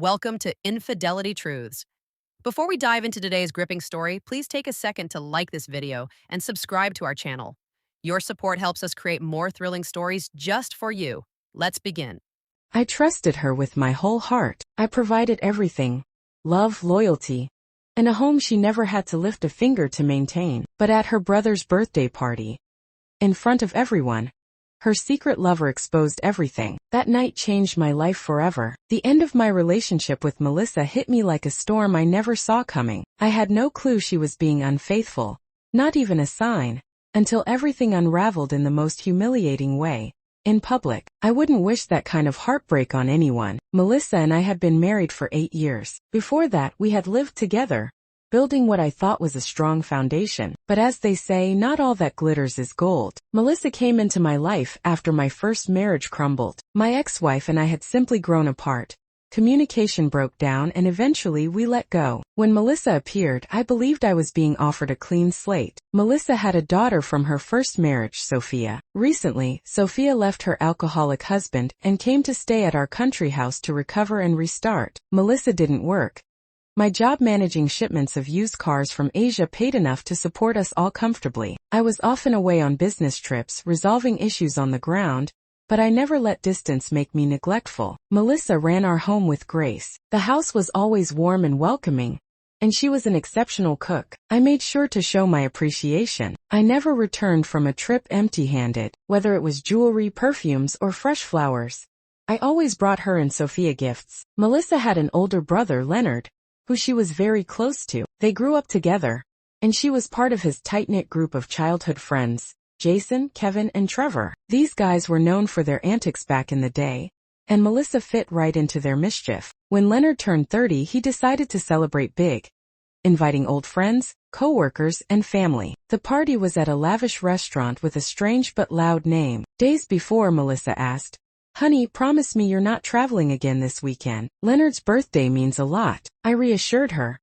Welcome to Infidelity Truths. Before we dive into today's gripping story, please take a second to like this video and subscribe to our channel. Your support helps us create more thrilling stories just for you. Let's begin. I trusted her with my whole heart. I provided everything: love, loyalty, and a home she never had to lift a finger to maintain. But at her brother's birthday party, in front of everyone, her secret lover exposed everything. That night changed my life forever. The end of my relationship with Melissa hit me like a storm I never saw coming. I had no clue she was being unfaithful, not even a sign, until everything unraveled in the most humiliating way. In public. I wouldn't wish that kind of heartbreak on anyone. Melissa and I had been married for 8 years. Before that, we had lived together, building what I thought was a strong foundation. But as they say, not all that glitters is gold. Melissa came into my life after my first marriage crumbled. My ex-wife and I had simply grown apart. Communication broke down and eventually we let go. When Melissa appeared, I believed I was being offered a clean slate. Melissa had a daughter from her first marriage, Sophia. Recently, Sophia left her alcoholic husband and came to stay at our country house to recover and restart. Melissa didn't work. My job managing shipments of used cars from Asia paid enough to support us all comfortably. I was often away on business trips, resolving issues on the ground, but I never let distance make me neglectful. Melissa ran our home with grace. The house was always warm and welcoming, and she was an exceptional cook. I made sure to show my appreciation. I never returned from a trip empty-handed, whether it was jewelry, perfumes, or fresh flowers. I always brought her and Sophia gifts. Melissa had an older brother, Leonard, who she was very close to. They grew up together, and she was part of his tight-knit group of childhood friends, Jason, Kevin, and Trevor. These guys were known for their antics back in the day, and Melissa fit right into their mischief. When Leonard turned 30, he decided to celebrate big, inviting old friends, co-workers, and family. The party was at a lavish restaurant with a strange but loud name. Days before, Melissa asked, "Honey, promise me you're not traveling again this weekend. Leonard's birthday means a lot." I reassured her,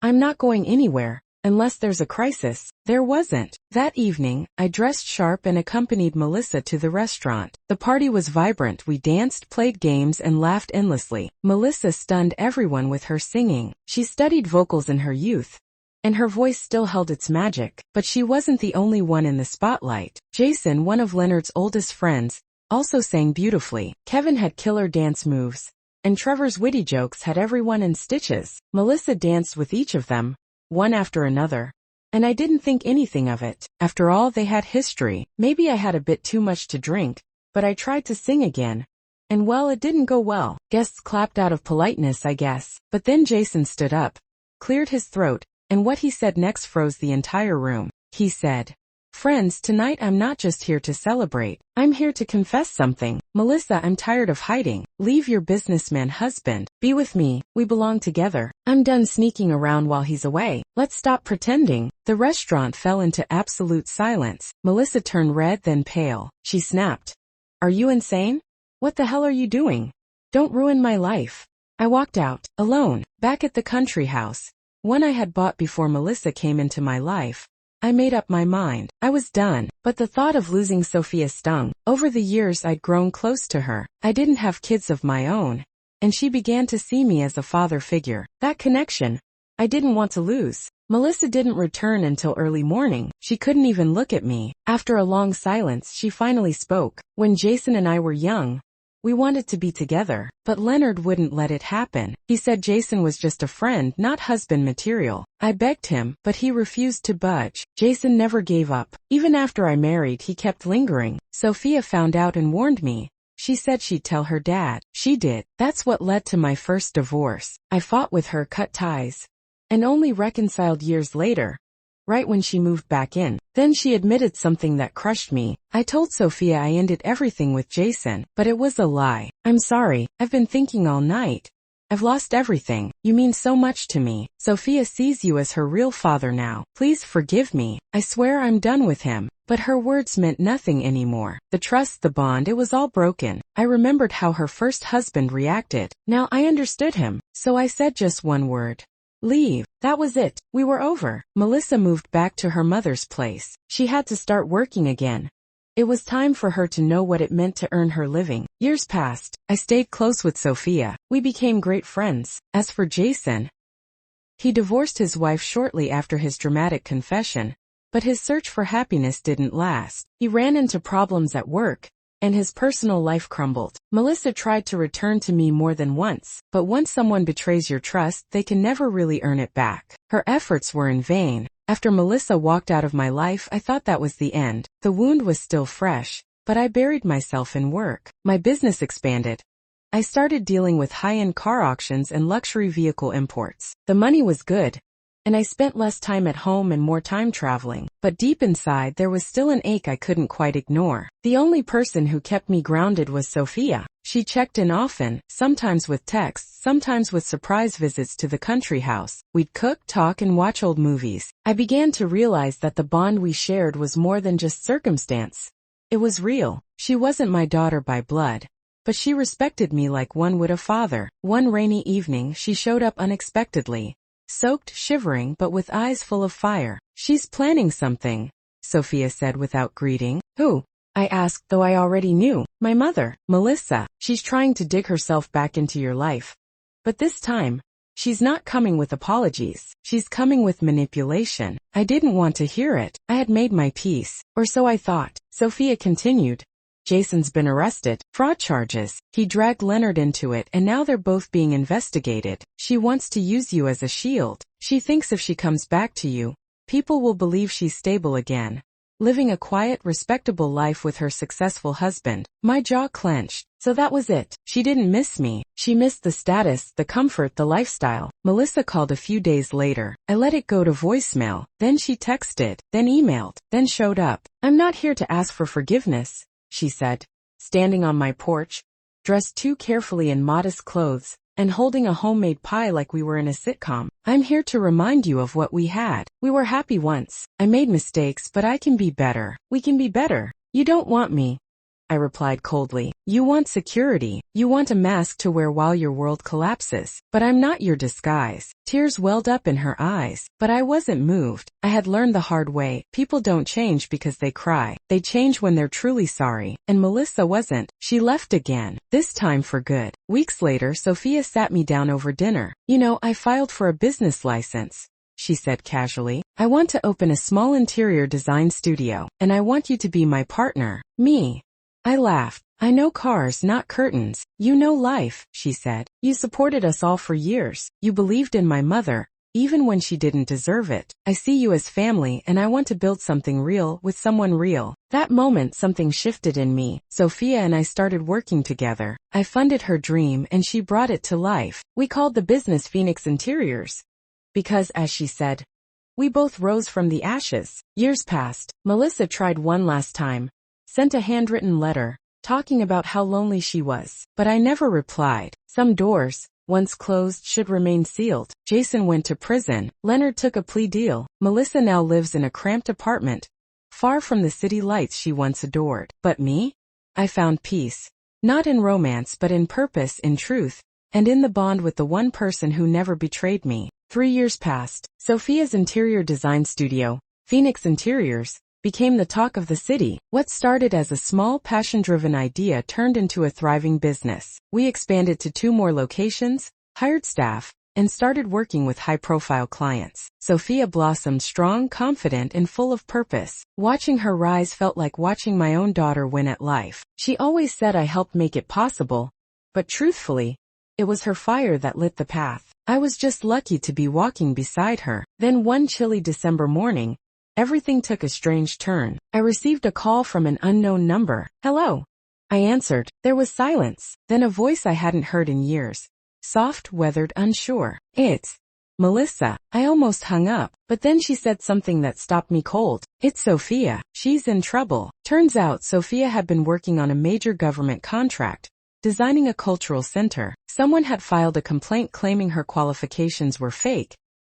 "I'm not going anywhere, unless there's a crisis." There wasn't. That evening, I dressed sharp and accompanied Melissa to the restaurant. The party was vibrant. We danced, played games, and laughed endlessly. Melissa stunned everyone with her singing. She studied vocals in her youth, and her voice still held its magic. But she wasn't the only one in the spotlight. Jason, one of Leonard's oldest friends, also sang beautifully. Kevin had killer dance moves, and Trevor's witty jokes had everyone in stitches. Melissa danced with each of them, one after another, and I didn't think anything of it. After all, they had history. Maybe I had a bit too much to drink, but I tried to sing again, and well, it didn't go well. Guests clapped out of politeness, I guess. But then Jason stood up, cleared his throat, and what he said next froze the entire room. He said, "Friends, tonight I'm not just here to celebrate. I'm here to confess something. Melissa, I'm tired of hiding. Leave your businessman husband. Be with me. We belong together. I'm done sneaking around while he's away. Let's stop pretending." The restaurant fell into absolute silence. Melissa turned red, then pale. She snapped, "Are you insane? What the hell are you doing? Don't ruin my life." I walked out, alone, back at the country house, one I had bought before Melissa came into my life. I made up my mind. I was done. But the thought of losing Sophia stung. Over the years I'd grown close to her. I didn't have kids of my own, and she began to see me as a father figure. That connection, I didn't want to lose. Melissa didn't return until early morning. She couldn't even look at me. After a long silence, she finally spoke. "When Jason and I were young, we wanted to be together, but Leonard wouldn't let it happen. He said Jason was just a friend, not husband material. I begged him, but he refused to budge. Jason never gave up. Even after I married, he kept lingering. Sophia found out and warned me. She said she'd tell her dad. She did. That's what led to my first divorce. I fought with her, cut ties, and only reconciled years later, right when she moved back in. Then she admitted something that crushed me. I told Sophia I ended everything with Jason, but it was a lie. "I'm sorry. I've been thinking all night. I've lost everything. You mean so much to me. Sophia sees you as her real father now. Please forgive me. I swear I'm done with him." But her words meant nothing anymore. The trust, the bond, it was all broken. I remembered how her first husband reacted. Now I understood him. So I said just one word: "Leave." That was it. We were over. Melissa moved back to her mother's place. She had to start working again, It was time for her to know what it meant to earn her living. Years passed. I stayed close with Sophia. We became great friends. As for Jason, he divorced his wife shortly after his dramatic confession, but his search for happiness didn't last. He ran into problems at work, and his personal life crumbled. Melissa tried to return to me more than once, but once someone betrays your trust, they can never really earn it back. Her efforts were in vain. After Melissa walked out of my life, I thought that was the end. The wound was still fresh, but I buried myself in work. My business expanded. I started dealing with high-end car auctions and luxury vehicle imports. The money was good, and I spent less time at home and more time traveling. But deep inside, there was still an ache I couldn't quite ignore. The only person who kept me grounded was Sophia. She checked in often, sometimes with texts, sometimes with surprise visits to the country house. We'd cook, talk, and watch old movies. I began to realize that the bond we shared was more than just circumstance. It was real. She wasn't my daughter by blood, but she respected me like one would a father. One rainy evening, she showed up unexpectedly, soaked, shivering, but with eyes full of fire. "She's planning something," Sophia said without greeting. "Who?" I asked, though I already knew. "My mother, Melissa. She's trying to dig herself back into your life. But this time, she's not coming with apologies. She's coming with manipulation." I didn't want to hear it. I had made my peace. Or so I thought. Sophia continued. "Jason's been arrested. Fraud charges. He dragged Leonard into it, and now they're both being investigated. She wants to use you as a shield. She thinks if she comes back to you, people will believe she's stable again, living a quiet, respectable life with her successful husband." My jaw clenched. So that was it. She didn't miss me. She missed the status, the comfort, the lifestyle. Melissa called a few days later. I let it go to voicemail. Then she texted, then emailed, then showed up. "I'm not here to ask for forgiveness," she said, standing on my porch, dressed too carefully in modest clothes, and holding a homemade pie like we were in a sitcom. "I'm here to remind you of what we had. We were happy once. I made mistakes, but I can be better. We can be better." "You don't want me," I replied coldly. "You want security. You want a mask to wear while your world collapses. But I'm not your disguise." Tears welled up in her eyes, but I wasn't moved. I had learned the hard way. People don't change because they cry. They change when they're truly sorry. And Melissa wasn't. She left again, this time for good. Weeks later, Sophia sat me down over dinner. "You know, I filed for a business license," she said casually. "I want to open a small interior design studio, and I want you to be my partner." "Me?" I laughed. "I know cars, not curtains. You know life," she said. "You supported us all for years. You believed in my mother, even when she didn't deserve it. I see you as family, and I want to build something real with someone real." That moment, something shifted in me. Sophia and I started working together. I funded her dream, and she brought it to life. We called the business Phoenix Interiors, because, as she said, we both rose from the ashes. Years passed. Melissa tried one last time. Sent a handwritten letter, talking about how lonely she was. But I never replied. Some doors, once closed, should remain sealed. Jason went to prison. Leonard took a plea deal. Melissa now lives in a cramped apartment, far from the city lights she once adored. But me? I found peace. Not in romance, but in purpose, in truth, and in the bond with the one person who never betrayed me. 3 years passed. Sophia's interior design studio, Phoenix Interiors, became the talk of the city. What started as a small, passion-driven idea turned into a thriving business. We expanded to 2 more locations, hired staff, and started working with high-profile clients. Sophia blossomed strong, confident, and full of purpose. Watching her rise felt like watching my own daughter win at life. She always said I helped make it possible, but truthfully, it was her fire that lit the path. I was just lucky to be walking beside her. Then one chilly December morning, everything took a strange turn. I received a call from an unknown number. "Hello." I answered. There was silence. Then a voice I hadn't heard in years. Soft, weathered, unsure. "It's Melissa." I almost hung up, but then she said something that stopped me cold. "It's Sophia. She's in trouble." Turns out Sophia had been working on a major government contract, designing a cultural center. Someone had filed a complaint claiming her qualifications were fake,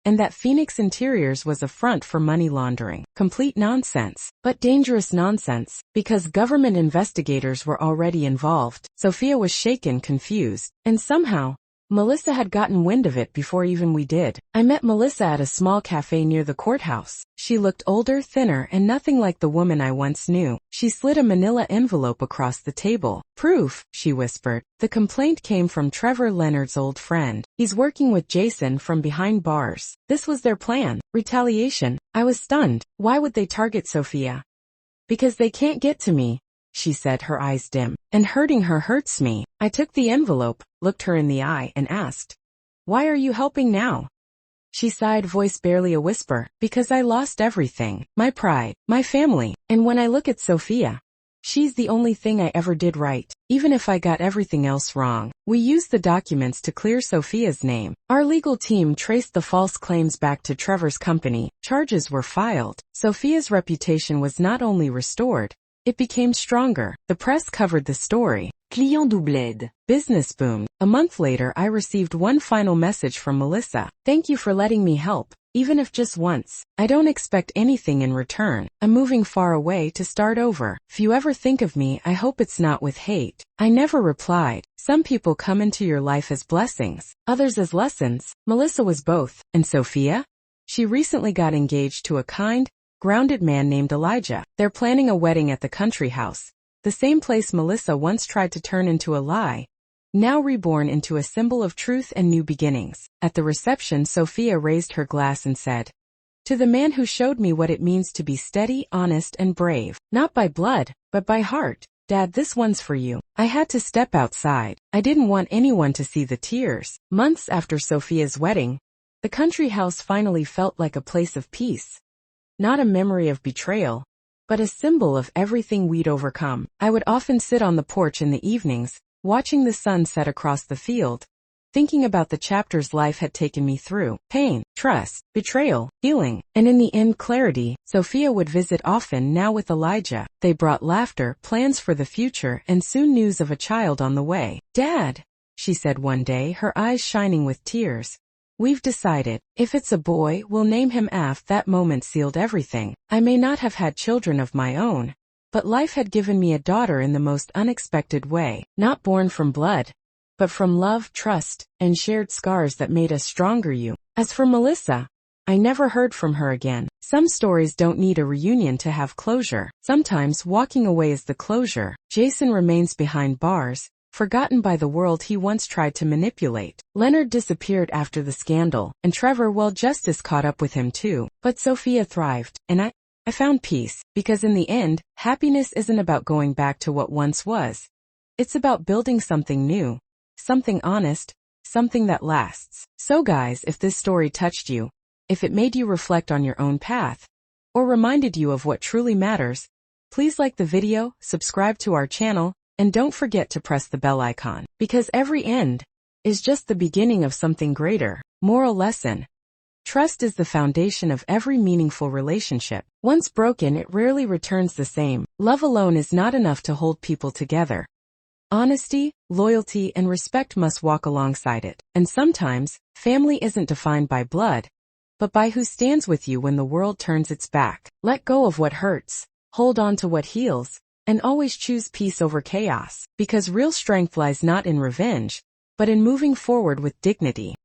and that Phoenix Interiors was a front for money laundering. Complete nonsense. But dangerous nonsense, because government investigators were already involved. Sophia was shaken, confused, and somehow, Melissa had gotten wind of it before even we did. I met Melissa at a small cafe near the courthouse. She looked older, thinner, and nothing like the woman I once knew. She slid a manila envelope across the table. "Proof," she whispered. The complaint came from Trevor Leonard's old friend. "He's working with Jason from behind bars. This was their plan. Retaliation." I was stunned. Why would they target Sophia? "Because they can't get to me," she said, her eyes dim. "And hurting her hurts me." I took the envelope, looked her in the eye, and asked, "Why are you helping now?" She sighed, voice barely a whisper. "Because I lost everything. My pride, my family. And when I look at Sophia, she's the only thing I ever did right, even if I got everything else wrong." We used the documents to clear Sophia's name. Our legal team traced the false claims back to Trevor's company. Charges were filed. Sophia's reputation was not only restored, it became stronger. The press covered the story. Client doubled. Business boomed. A month later, I received one final message from Melissa. "Thank you for letting me help, even if just once. I don't expect anything in return. I'm moving far away to start over. If you ever think of me, I hope it's not with hate." I never replied. Some people come into your life as blessings, others as lessons. Melissa was both. And Sophia? She recently got engaged to a kind, grounded man named Elijah. They're planning a wedding at the country house, the same place Melissa once tried to turn into a lie, now reborn into a symbol of truth and new beginnings. At the reception, Sophia raised her glass and said, "To the man who showed me what it means to be steady, honest, and brave, not by blood, but by heart. Dad, this one's for you." I had to step outside. I didn't want anyone to see the tears. Months after Sophia's wedding, the country house finally felt like a place of peace. Not a memory of betrayal, but a symbol of everything we'd overcome. I would often sit on the porch in the evenings, watching the sun set across the field, thinking about the chapters life had taken me through. Pain, trust, betrayal, healing, and in the end, clarity. Sophia would visit often, now with Elijah. They brought laughter, plans for the future, and soon news of a child on the way. "Dad," she said one day, her eyes shining with tears, "we've decided. If it's a boy, we'll name him Af." That moment sealed everything. I may not have had children of my own, but life had given me a daughter in the most unexpected way. Not born from blood, but from love, trust, and shared scars that made us stronger. As for Melissa, I never heard from her again. Some stories don't need a reunion to have closure. Sometimes walking away is the closure. Jason remains behind bars, forgotten by the world he once tried to manipulate. Leonard disappeared after the scandal, and Trevor, well, justice caught up with him too. But Sophia thrived, and I found peace, because in the end, happiness isn't about going back to what once was. It's about building something new, something honest, something that lasts. So guys, if this story touched you, if it made you reflect on your own path, or reminded you of what truly matters, please like the video, subscribe to our channel, and don't forget to press the bell icon, because every end is just the beginning of something greater. Moral lesson: trust is the foundation of every meaningful relationship. Once broken, it rarely returns the same. Love alone is not enough to hold people together. Honesty, loyalty, and respect must walk alongside it. And sometimes, family isn't defined by blood, but by who stands with you when the world turns its back. Let go of what hurts, hold on to what heals, and always choose peace over chaos, because real strength lies not in revenge, but in moving forward with dignity.